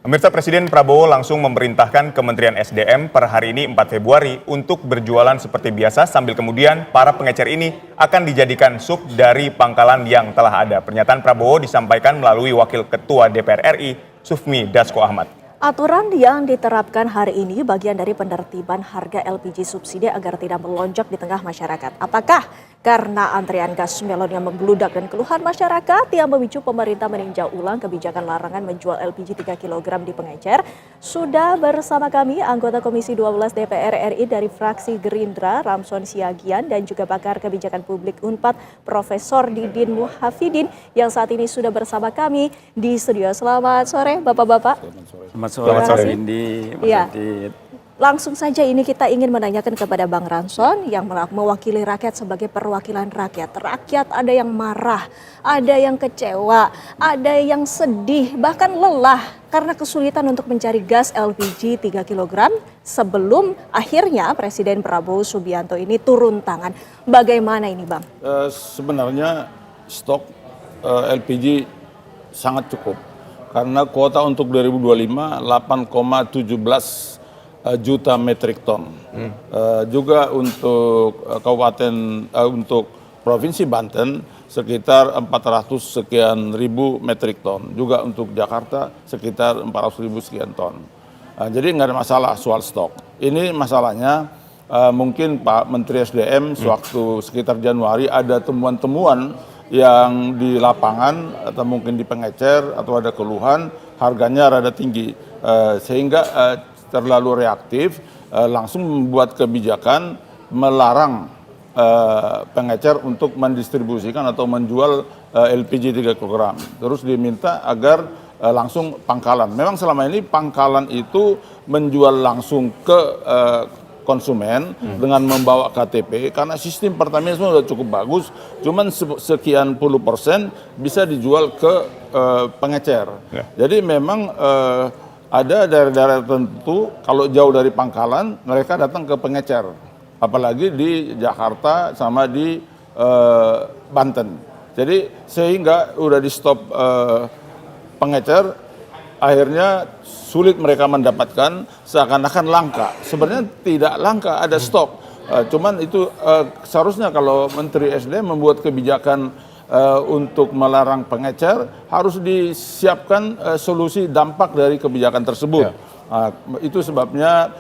Pemirsa, Presiden Prabowo langsung memerintahkan Kementerian SDM per hari ini 4 Februari untuk berjualan seperti biasa sambil kemudian para pengecer ini akan dijadikan sub dari pangkalan yang telah ada. Pernyataan Prabowo disampaikan melalui Wakil Ketua DPR RI, Sufmi Dasko Ahmad. Aturan yang diterapkan hari ini bagian dari penertiban harga LPG subsidi agar tidak melonjak di tengah masyarakat. Apakah karena antrian gas melon yang membludak dan keluhan masyarakat yang memicu pemerintah meninjau ulang kebijakan larangan menjual LPG 3 kg di pengecer? Sudah bersama kami anggota Komisi 12 DPR RI dari fraksi Gerindra, Ramson Siagian, dan juga pakar kebijakan publik UNPAD, Profesor Didin Muhafidin, yang saat ini sudah bersama kami di studio. Selamat sore Bapak-Bapak. Selamat sore Windy, Mas Adit. Langsung saja ini kita ingin menanyakan kepada Bang Ramson yang mewakili rakyat sebagai perwakilan rakyat. Rakyat ada yang marah, ada yang kecewa, ada yang sedih, bahkan lelah karena kesulitan untuk mencari gas LPG 3 kg sebelum akhirnya Presiden Prabowo Subianto ini turun tangan. Bagaimana ini Bang? Sebenarnya stok LPG sangat cukup. Karena kuota untuk 2025 8,17 juta metrik ton. Juga untuk untuk Provinsi Banten sekitar 400 sekian ribu metrik ton. Juga untuk Jakarta sekitar 400 ribu sekian ton. Jadi nggak ada masalah soal stok. Ini masalahnya mungkin Pak Menteri SDM sewaktu sekitar Januari ada temuan-temuan yang di lapangan atau mungkin di pengecer atau ada keluhan harganya rada tinggi sehingga terlalu reaktif langsung membuat kebijakan melarang pengecer untuk mendistribusikan atau menjual LPG 3 kg. Terus diminta agar langsung pangkalan. Memang selama ini pangkalan itu menjual langsung ke konsumen dengan membawa KTP karena sistem Pertamina semua sudah cukup bagus, cuman sekian puluh % bisa dijual ke pengecer. Jadi memang ada daerah-daerah tertentu kalau jauh dari pangkalan mereka datang ke pengecer, apalagi di Jakarta sama di Banten. Jadi sehingga udah di stop pengecer, akhirnya sulit mereka mendapatkan, seakan-akan langka. Sebenarnya tidak langka, ada stok. Cuman itu seharusnya kalau Menteri SDM membuat kebijakan untuk melarang pengecer, harus disiapkan solusi dampak dari kebijakan tersebut. Itu sebabnya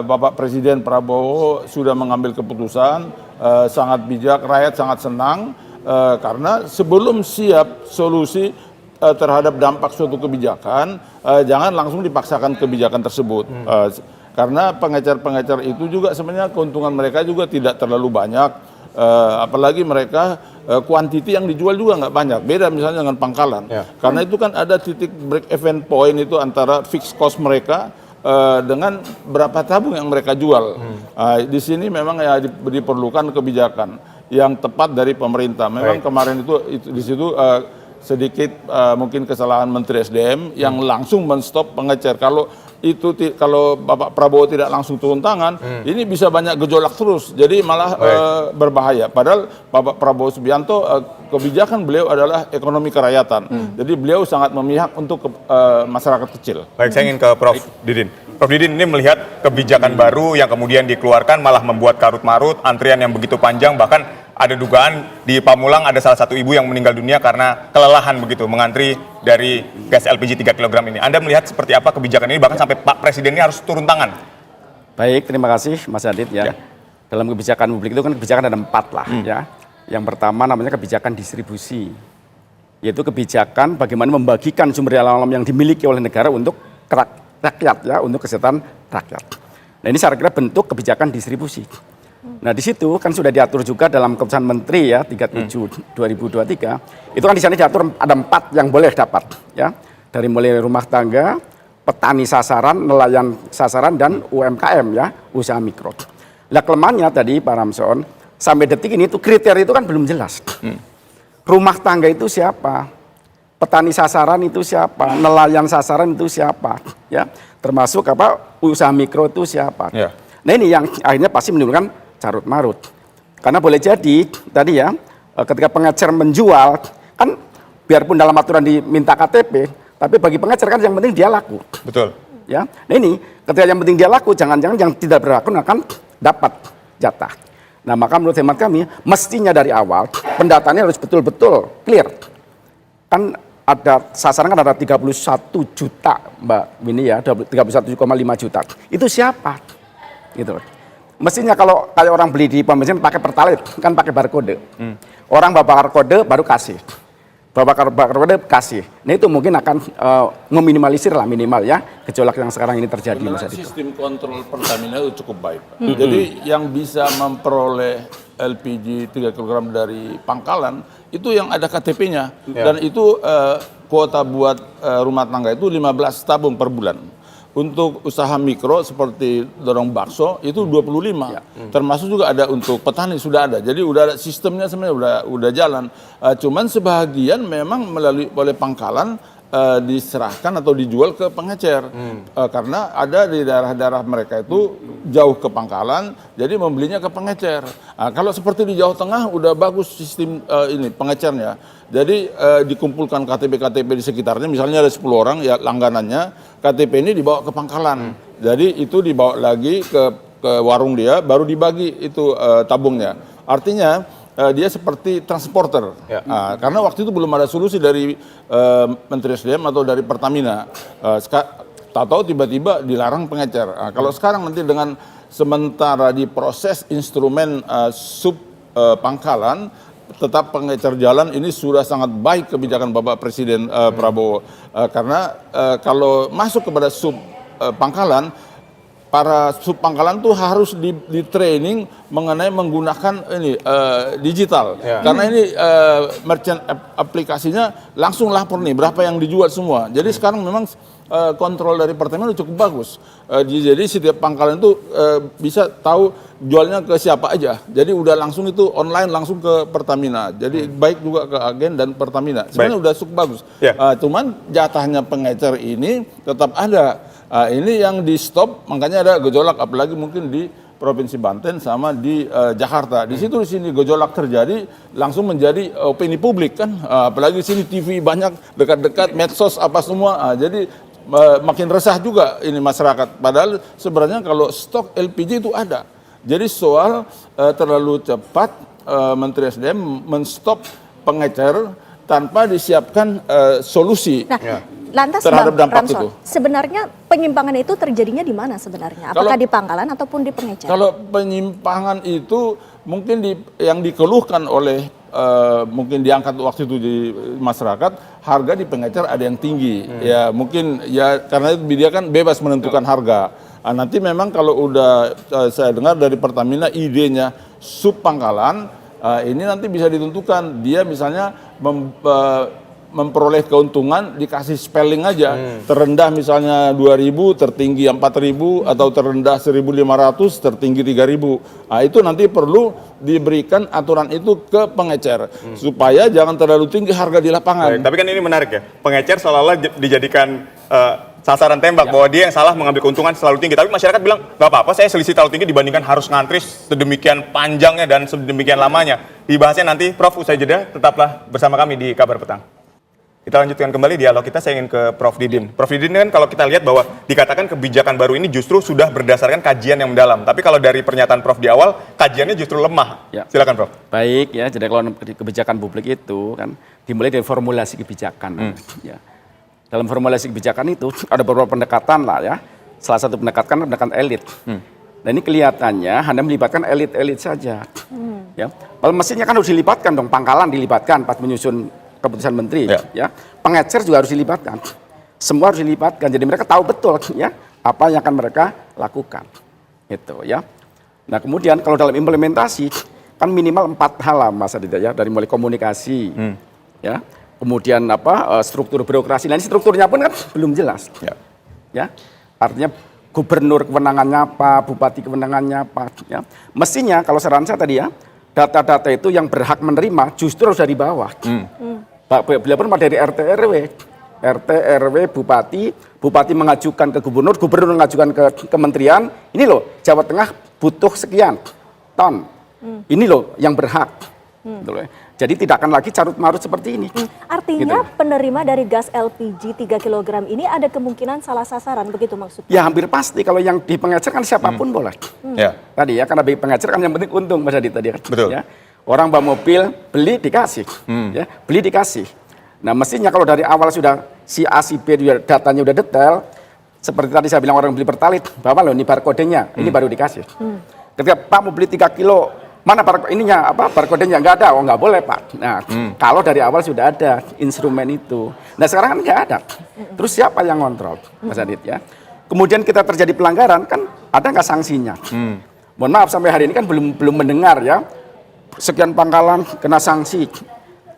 Bapak Presiden Prabowo sudah mengambil keputusan, sangat bijak, rakyat sangat senang, karena sebelum siap solusi terhadap dampak suatu kebijakan, jangan langsung dipaksakan kebijakan tersebut. Karena pengecer-pengecer itu juga sebenarnya keuntungan mereka juga tidak terlalu banyak, apalagi mereka kuantiti yang dijual juga nggak banyak. Beda misalnya dengan pangkalan. Karena itu kan ada titik break even point itu antara fixed cost mereka dengan berapa tabung yang mereka jual. Di sini memang ya diperlukan kebijakan yang tepat dari pemerintah. Memang kemarin itu di situ sedikit mungkin kesalahan Menteri SDM yang langsung menstop pengecer. Kalau Bapak Prabowo tidak langsung turun tangan, ini bisa banyak gejolak terus. Jadi malah berbahaya. Padahal Bapak Prabowo Subianto kebijakan beliau adalah ekonomi kerakyatan. Jadi beliau sangat memihak untuk masyarakat kecil. Baik, saya ingin ke Prof. Didin. Prof. Didin, ini melihat kebijakan baru yang kemudian dikeluarkan malah membuat karut-marut, antrian yang begitu panjang, bahkan ada dugaan di Pamulang ada salah satu ibu yang meninggal dunia karena kelelahan begitu mengantri dari gas LPG 3 kg ini. Anda melihat seperti apa kebijakan ini, bahkan sampai Pak Presiden ini harus turun tangan? Baik, terima kasih Mas Adit ya. Dalam kebijakan publik itu kan kebijakan ada 4 lah ya. Yang pertama namanya kebijakan distribusi, yaitu kebijakan bagaimana membagikan sumber daya alam yang dimiliki oleh negara untuk rakyat ya, untuk kesehatan rakyat. Nah ini saya kira bentuk kebijakan distribusi. Nah di situ kan sudah diatur juga dalam keputusan Menteri ya 37 2023, itu kan di sana diatur ada 4 yang boleh dapat ya, dari mulai rumah tangga, petani sasaran, nelayan sasaran, dan UMKM ya, usaha mikro. Nah kelemahannya tadi Pak Ramson, sampai detik ini itu kriteria itu kan belum jelas. Rumah tangga itu siapa, petani sasaran itu siapa, nelayan sasaran itu siapa, ya, termasuk apa usaha mikro itu siapa. Nah ini yang akhirnya pasti menimbulkan carut marut. Karena boleh jadi tadi ya, ketika pengecer menjual, kan biarpun dalam aturan diminta KTP, Tapi bagi pengecer kan yang penting dia laku. Betul. Ya, nah ini ketika yang penting dia laku, jangan-jangan yang tidak berlaku akan dapat jatah. Nah, maka menurut hemat kami, mestinya dari awal pendataannya harus betul-betul clear. Kan ada sasaran kan ada 31 juta, Mbak Winnie ya, 31,5 juta. Itu siapa? Gitu. Mestinya kalau kayak orang beli di pom bensin pakai Pertalite, kan pakai barcode. Orang bawa barcode baru kasih. Bawa barcode kasih. Nah itu mungkin akan meminimalisir lah minimal ya gejolak yang sekarang ini terjadi. Sebenarnya sistem kontrol Pertamina itu cukup baik, Pak. Jadi yang bisa memperoleh LPG 3 kg dari pangkalan itu yang ada KTP-nya. Dan itu kuota buat rumah tangga itu 15 tabung per bulan. Untuk usaha mikro seperti dorong bakso itu 25. Termasuk juga ada untuk petani sudah ada. Jadi udah ada sistemnya sebenarnya udah jalan. Cuman sebahagian memang melalui oleh pangkalan diserahkan atau dijual ke pengecer. Karena ada di daerah-daerah mereka itu jauh ke pangkalan, jadi membelinya ke pengecer. Kalau seperti di Jawa Tengah udah bagus sistem ini pengecernya. Jadi dikumpulkan KTP-KTP di sekitarnya, misalnya ada 10 orang ya langganannya, KTP ini dibawa ke pangkalan. Jadi itu dibawa lagi ke warung dia, baru dibagi itu tabungnya. Artinya dia seperti transporter. Karena waktu itu belum ada solusi dari Menteri SDM atau dari Pertamina. Tahu tiba-tiba dilarang pengecer. Kalau sekarang nanti dengan sementara diproses instrumen sub pangkalan, tetap pengecer jalan ini sudah sangat baik kebijakan Bapak Presiden Prabowo. Karena kalau masuk kepada sub pangkalan, para sub pangkalan tuh harus di training mengenai menggunakan ini digital. Karena ini merchant aplikasinya langsung lapor nih berapa yang dijual semua. Jadi sekarang memang kontrol dari Pertamina cukup bagus. Jadi setiap pangkalan itu bisa tahu jualnya ke siapa aja. Jadi udah langsung itu online langsung ke Pertamina. Jadi baik juga ke agen dan Pertamina. Sebenarnya udah cukup bagus. Cuman jatahnya pengecer ini tetap ada. Ini yang di stop, makanya ada gejolak, apalagi mungkin di Provinsi Banten sama di Jakarta. Di situ di sini gejolak terjadi, langsung menjadi opini publik kan. Apalagi di sini TV banyak dekat-dekat, medsos apa semua. Jadi makin resah juga ini masyarakat. Padahal sebenarnya kalau stok LPG itu ada. Jadi soal terlalu cepat Menteri SDM menstop pengecer tanpa disiapkan solusi. Lantas terhadap Bang dampak Ramson, itu. sebenarnya penyimpangan itu terjadinya di mana sebenarnya? Apakah di pangkalan ataupun di pengecer? Kalau penyimpangan itu mungkin yang dikeluhkan oleh mungkin diangkat waktu itu di masyarakat, harga di pengecer ada yang tinggi. Ya mungkin ya karena dia kan bebas menentukan harga. Nanti memang kalau udah saya dengar dari Pertamina idenya sub pangkalan, ini nanti bisa ditentukan dia misalnya memperoleh keuntungan dikasih spelling aja. Terendah misalnya 2.000, tertinggi 4.000, atau terendah 1.500, tertinggi 3.000. Itu nanti perlu diberikan aturan itu ke pengecer supaya jangan terlalu tinggi harga di lapangan. Tapi kan ini menarik ya, pengecer seolah-olah dijadikan sasaran tembak bahwa dia yang salah mengambil keuntungan selalu tinggi. Tapi masyarakat bilang nggak apa-apa, saya selisih terlalu tinggi dibandingkan harus ngantri sedemikian panjangnya dan sedemikian lamanya. Dibahasnya nanti, Prof. Usai jeda, tetaplah bersama kami di Kabar Petang. Kita lanjutkan kembali dialog kita, saya ingin ke Prof. Didin. Prof. Didin kan kalau kita lihat bahwa dikatakan kebijakan baru ini justru sudah berdasarkan kajian yang mendalam. Tapi kalau dari pernyataan Prof. di awal, kajiannya justru lemah. Silakan Prof. Baik ya, jadi kalau kebijakan publik itu kan dimulai dari formulasi kebijakan. Ya. Dalam formulasi kebijakan itu ada beberapa pendekatan lah ya. Salah satu pendekatan elit. Dan ini kelihatannya hanya melibatkan elit-elit saja. Ya. Kalau mestinya kan harus dilibatkan dong, pangkalan dilibatkan pas menyusun keputusan menteri, ya. Pengecer juga harus dilibatkan. Semua harus dilibatkan. Jadi mereka tahu betul ya apa yang akan mereka lakukan. Gitu ya. Nah, kemudian kalau dalam implementasi kan minimal 4 hal lah Mas Aditya ya, dari mulai komunikasi. Ya. Kemudian struktur birokrasi. Nah, ini strukturnya pun kan belum jelas. Ya. Artinya gubernur kewenangannya apa, bupati kewenangannya apa, ya. Mestinya kalau saran saya tadi ya, data-data itu yang berhak menerima justru harus dari bawah. Bila pun dari RT RW, bupati mengajukan ke gubernur mengajukan ke kementerian, ini loh Jawa Tengah butuh sekian ton, ini loh yang berhak. Gitu loh. Jadi tidak akan lagi carut marut seperti ini. Artinya Gitu. penerima dari gas LPG 3 kg ini ada kemungkinan salah sasaran, begitu maksudnya? Ya hampir pasti kalau yang di pengecer kan siapapun boleh. Ya. Tadi ya, karena bagi pengecer kan yang penting untung Mas Adit tadi. Betul. Ya. Orang bawa mobil, beli dikasih. Ya, beli dikasih. Nah mestinya kalau dari awal sudah si A, si B datanya udah detail, seperti tadi saya bilang orang beli Pertalite, bawa loh ini barcode-nya, ini baru dikasih. Ketika Pak mau beli 3 kilo, mana barcode-nya nggak ada, oh nggak boleh Pak. Nah kalau dari awal sudah ada instrumen itu, nah sekarang kan nggak ada. Terus siapa yang ngontrol, Mas Adit ya? Kemudian kita terjadi pelanggaran kan ada nggak sanksinya? Mohon maaf sampai hari ini kan belum mendengar ya. Sekian pangkalan kena sanksi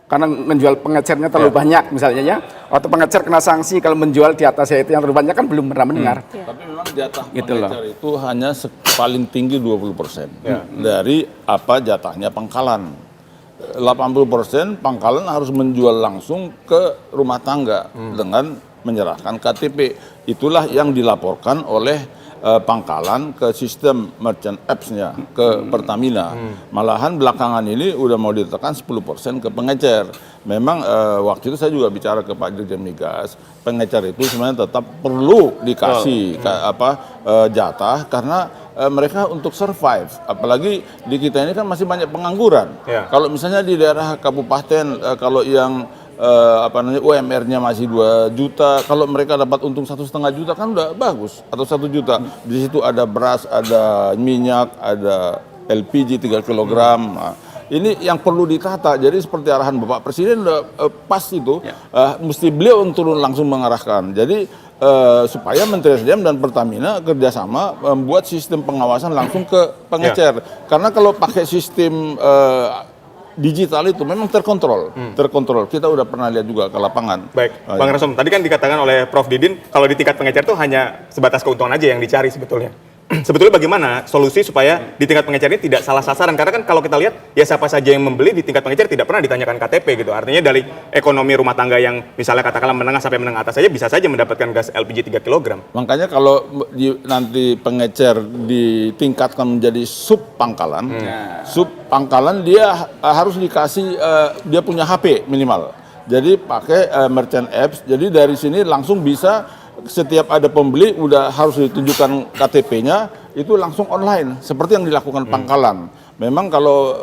karena menjual pengecernya terlalu banyak misalnya ya, atau pengecer kena sanksi kalau menjual di atasnya itu yang terlalu banyak kan belum pernah mendengar. Tapi memang jatah Gitu loh. pengecer itu hanya paling tinggi 20% dari apa jatahnya pangkalan. 80% pangkalan harus menjual langsung ke rumah tangga dengan menyerahkan KTP. Itulah yang dilaporkan oleh pangkalan ke sistem merchant apps-nya, ke Pertamina. Malahan belakangan ini udah mau ditekan 10% ke pengecer. Memang waktu itu saya juga bicara ke Pak Dirjen Migas, pengecer itu sebenarnya tetap perlu dikasih jatah karena mereka untuk survive. Apalagi di kita ini kan masih banyak pengangguran. Ya. Kalau misalnya di daerah kabupaten, kalau yang UMR-nya masih 2 juta, kalau mereka dapat untung 1,5 juta kan udah bagus, atau 1 juta. Di situ ada beras, ada minyak, ada LPG 3 kg. Nah, ini yang perlu ditata. Jadi seperti arahan Bapak Presiden udah pas itu, mesti beliau turun langsung mengarahkan. Jadi supaya Menteri SDM dan Pertamina kerjasama membuat sistem pengawasan langsung ke pengecer. Karena kalau pakai sistem digital itu memang terkontrol. Kita udah pernah lihat juga ke lapangan. Baik, Bang Rasom, tadi kan dikatakan oleh Prof. Didin, kalau di tingkat pengecer itu hanya sebatas keuntungan aja yang dicari sebetulnya. Sebetulnya bagaimana solusi supaya di tingkat pengecer ini tidak salah sasaran? Karena kan kalau kita lihat, ya siapa saja yang membeli di tingkat pengecer tidak pernah ditanyakan KTP gitu. Artinya dari ekonomi rumah tangga yang misalnya katakanlah menengah sampai menengah atas saja bisa saja mendapatkan gas LPG 3 kg. Makanya kalau nanti pengecer ditingkatkan menjadi sub pangkalan, dia harus dikasih, dia punya HP minimal. Jadi pakai merchant apps, jadi dari sini langsung bisa setiap ada pembeli udah harus ditunjukkan KTP-nya, itu langsung online seperti yang dilakukan pangkalan. Memang kalau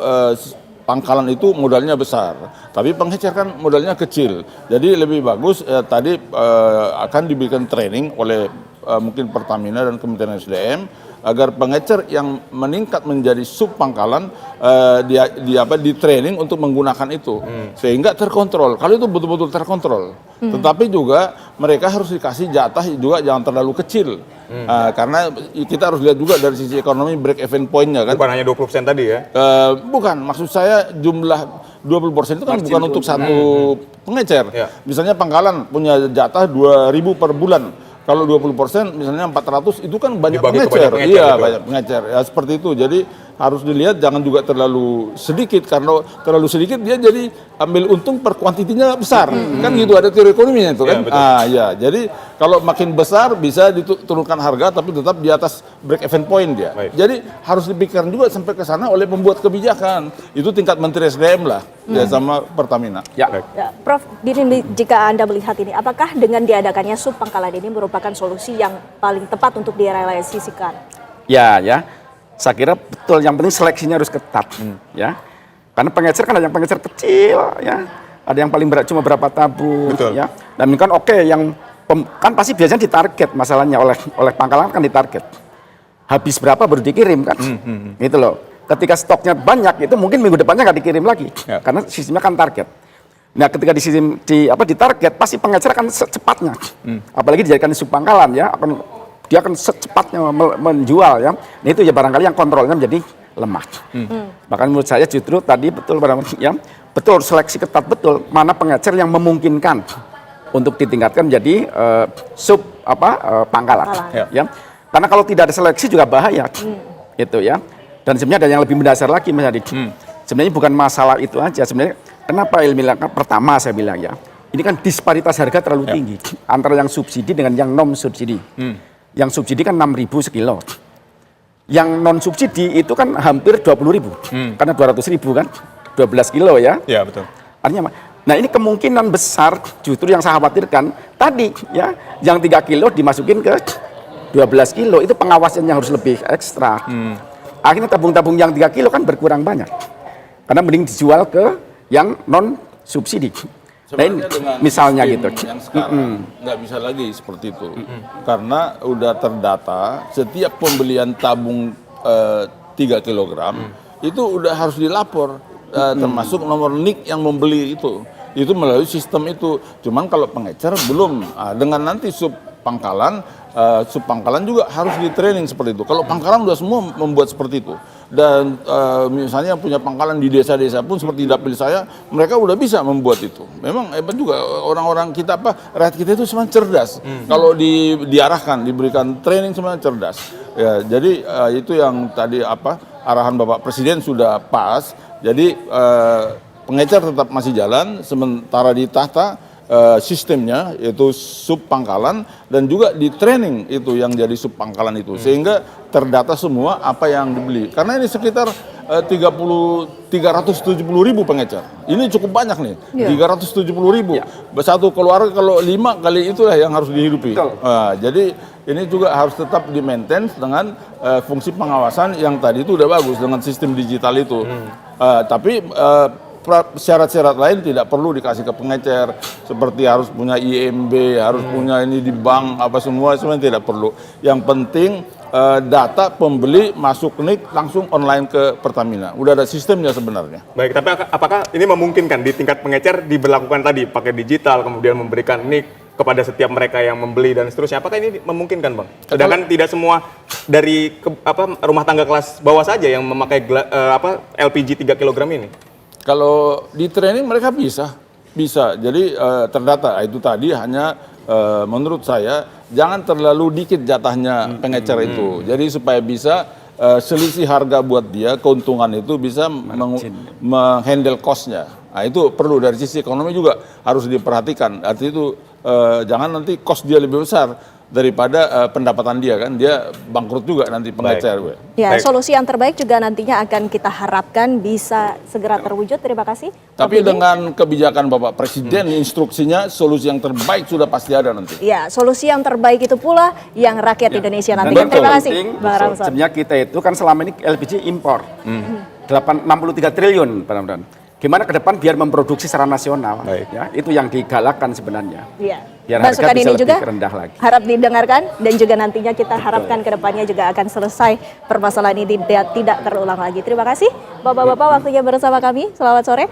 pangkalan itu modalnya besar, tapi pengecer kan modalnya kecil. Jadi lebih bagus tadi akan diberikan training oleh mungkin Pertamina dan Kementerian SDM agar pengecer yang meningkat menjadi sub pangkalan di training untuk menggunakan itu sehingga terkontrol. Kalau itu betul-betul terkontrol. Tetapi juga mereka harus dikasih jatah juga jangan terlalu kecil. Karena kita harus lihat juga dari sisi ekonomi break even point-nya kan. Bukan hanya 20% tadi ya? Bukan, maksud saya jumlah 20% itu kan bukan untuk satu pengecer. Misalnya pangkalan punya jatah 2.000 per bulan. Kalau 20% misalnya 400 itu kan banyak pengecer. Iya, gitu. Banyak pengecer. Ya seperti itu. Jadi harus dilihat jangan juga terlalu sedikit, karena terlalu sedikit dia jadi ambil untung per kuantitinya besar. Kan gitu, ada teori ekonominya itu kan. Ya, jadi kalau makin besar bisa diturunkan harga tapi tetap di atas break even point dia. Jadi harus dipikirkan juga sampai ke sana oleh pembuat kebijakan. Itu tingkat Menteri SDM lah ya sama Pertamina. Ya, Prof. Didin, jika Anda melihat ini, apakah dengan diadakannya sub pangkalan ini merupakan solusi yang paling tepat untuk direalisasikan? Ya. Saya kira betul, yang penting seleksinya harus ketat, ya. Karena pengecer kan ada yang pengecer kecil, ya. Ada yang paling berat cuma berapa tabung, ya. Dan kan yang kan pasti biasanya ditarget masalahnya oleh pangkalan kan ditarget. Habis berapa baru dikirim kan, gitu loh. Ketika stoknya banyak itu mungkin minggu depannya nggak dikirim lagi, karena sistemnya kan target. Nah, ketika di sistem ditarget pasti pengecer akan secepatnya, apalagi dijadikan sub pangkalan ya dia akan secepatnya menjual ya. Nah itu ya barangkali yang kontrolnya menjadi lemah. Bahkan menurut saya justru tadi betul betul seleksi ketat betul mana pengecer yang memungkinkan untuk ditingkatkan menjadi pangkalan. Ya. Karena kalau tidak ada seleksi juga bahaya. Itu ya. Dan sebenarnya ada yang lebih mendasar lagi Mas Adit. Sebenarnya bukan masalah itu aja sebenarnya. Kenapa ilmiah? Pertama saya bilang ya, ini kan disparitas harga terlalu tinggi antara yang subsidi dengan yang non subsidi. Yang subsidi kan 6.000 sekilo. Yang non subsidi itu kan hampir 20.000. Karena 200.000 kan. 12 kilo ya. Ya, betul. Artinya apa? Nah ini kemungkinan besar justru yang saya khawatirkan tadi ya, yang 3 kilo dimasukin ke 12 kilo, itu pengawasannya harus lebih ekstra. Akhirnya tabung-tabung yang 3 kilo kan berkurang banyak. Karena mending dijual ke yang non subsidi. Nah, ini, Sebenarnya dengan misalnya sistem gitu. yang sekarang nggak bisa lagi seperti itu. Karena udah terdata setiap pembelian tabung 3 kilogram itu udah harus dilapor, termasuk nomor NIK yang membeli itu melalui sistem itu. Cuman kalau pengecer belum. Dengan nanti sub pangkalan juga harus di training seperti itu. Kalau pangkalan udah semua membuat seperti itu. Dan misalnya yang punya pangkalan di desa-desa pun seperti dapil saya, mereka udah bisa membuat itu. Memang hebat juga orang-orang kita, rakyat kita itu sebenarnya cerdas. Kalau diarahkan, diberikan training sebenarnya cerdas. Ya, jadi itu yang tadi arahan Bapak Presiden sudah pas. Jadi pengecer tetap masih jalan, sementara ditata sistemnya yaitu sub pangkalan dan juga di training itu yang jadi sub pangkalan itu, sehingga terdata semua apa yang dibeli. Karena ini sekitar 370.000 pengecer. Ini cukup banyak nih, 370.000. Satu keluarga kalau 5 kali itulah yang harus dihidupi. Jadi ini juga harus tetap di-maintain dengan fungsi pengawasan yang tadi itu udah bagus dengan sistem digital itu. Tapi syarat-syarat lain tidak perlu dikasih ke pengecer, seperti harus punya IMB, harus punya ini di bank, semuanya tidak perlu. Yang penting data pembeli masuk NIK langsung online ke Pertamina. Udah ada sistemnya sebenarnya. Baik, tapi apakah ini memungkinkan di tingkat pengecer diberlakukan tadi pakai digital, kemudian memberikan NIK kepada setiap mereka yang membeli dan seterusnya? Apakah ini memungkinkan, Bang? Sedangkan tidak semua dari rumah tangga kelas bawah saja yang memakai LPG 3 kg ini. Kalau di training mereka bisa. Jadi terdata. Itu tadi hanya menurut saya jangan terlalu dikit jatahnya pengecer itu. Jadi supaya bisa selisih harga buat dia, keuntungan itu bisa menghandle cost-nya. Nah, itu perlu dari sisi ekonomi juga harus diperhatikan. Artinya itu jangan nanti cost dia lebih besar daripada pendapatan dia, kan dia bangkrut juga nanti pengecer. Ya, solusi yang terbaik juga nantinya akan kita harapkan bisa segera terwujud. Terima kasih. Tapi dengan kebijakan Bapak Presiden, instruksinya solusi yang terbaik sudah pasti ada nanti. Ya, solusi yang terbaik itu pula yang rakyat Indonesia nantikan. Terima kasih, Bang Ramson. Sebenarnya kita itu kan selama ini LPG impor 63 triliun, Pak Ramdan. Gimana ke depan biar memproduksi secara nasional, ya itu yang digalakkan sebenarnya. Iya. Biar harga Masukan bisa ini lebih juga rendah lagi. harap didengarkan dan juga nantinya kita harapkan ke depannya juga akan selesai permasalahan ini tidak terulang lagi. Terima kasih Bapak-bapak waktunya bersama kami. Selamat sore.